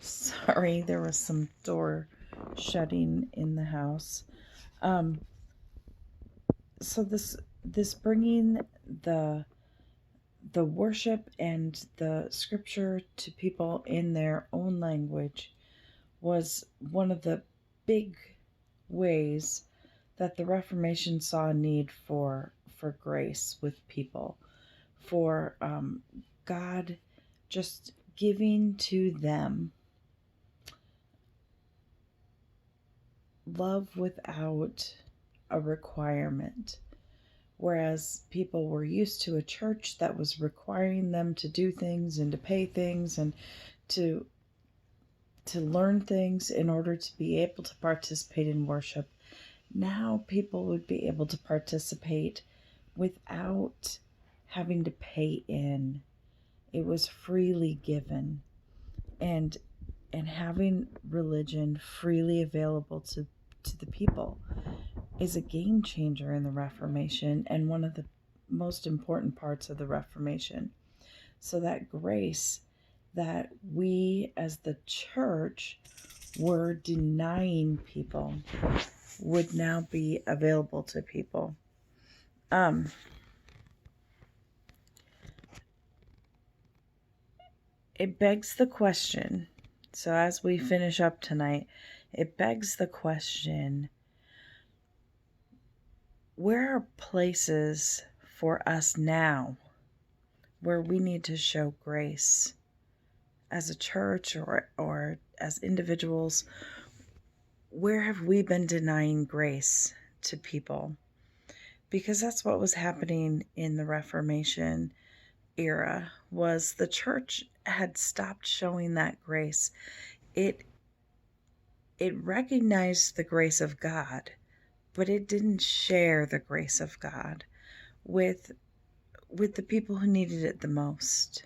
Sorry, there was some door shutting in the house. Um, so this bringing the the worship and the scripture to people in their own language was one of the big ways that the Reformation saw a need for grace with people, for God just giving to them love without a requirement. Whereas people were used to a church that was requiring them to do things and to pay things and to to learn things in order to be able to participate in worship. Now people would be able to participate without having to pay in. It was freely given. And and having religion freely available to the people is a game changer in the Reformation and one of the most important parts of the Reformation. So that grace that we as the church were denying people would now be available to people. Um, it begs the question. So as we finish up tonight, it begs the question, where are places for us now where we need to show grace as a church or as individuals? Where have we been denying grace to people? Because that's what was happening in the Reformation era, was the church had stopped showing that grace. It it recognized the grace of God, but it didn't share the grace of God with with the people who needed it the most.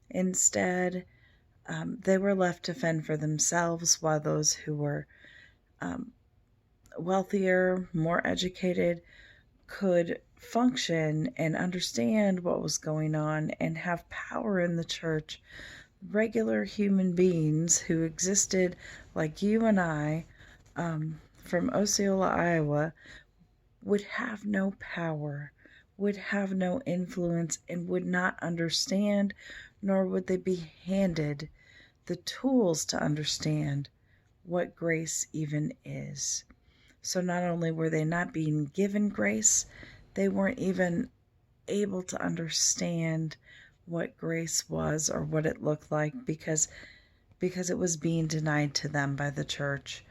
Instead, they were left to fend for themselves, while those who were um, wealthier, more educated, could function and understand what was going on and have power in the church. Regular human beings who existed like you and I, from Osceola, Iowa, would have no power, would have no influence, and would not understand, nor would they be handed the tools to understand what grace even is. So not only were they not being given grace, they weren't even able to understand what grace was or what it looked like, because it was being denied to them by the church.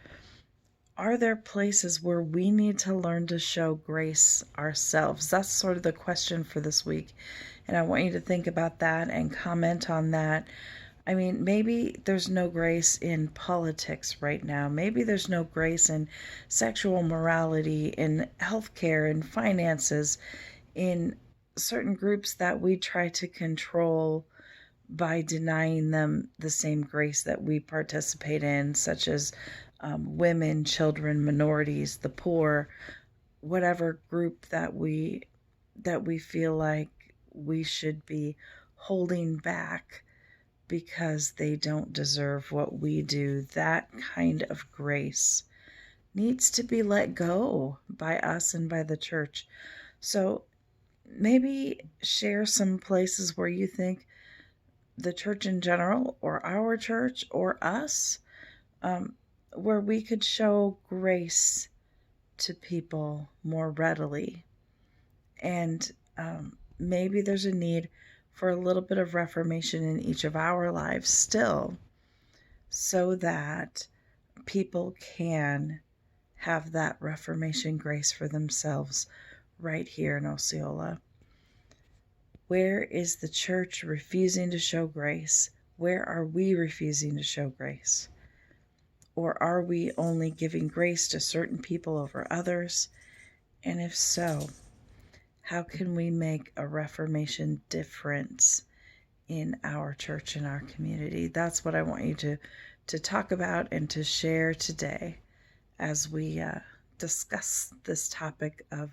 Are there places where we need to learn to show grace ourselves? That's sort of the question for this week. And I want you to think about that and comment on that. I mean, maybe there's no grace in politics right now. Maybe there's no grace in sexual morality, in healthcare, in finances, in certain groups that we try to control by denying them the same grace that we participate in, such as women, children, minorities, the poor, whatever group that we feel like we should be holding back because they don't deserve what we do. That kind of grace needs to be let go by us and by the church. So maybe share some places where you think the church in general, or our church, or us, um, where we could show grace to people more readily. And maybe there's a need for a little bit of reformation in each of our lives still, so that people can have that reformation grace for themselves right here in Osceola. Where is the church refusing to show grace? Where are we refusing to show grace? Or are we only giving grace to certain people over others? And if so, how can we make a Reformation difference in our church and our community? That's what I want you to talk about and to share today as we discuss this topic of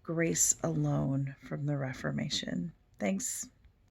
grace alone from the Reformation. Thanks.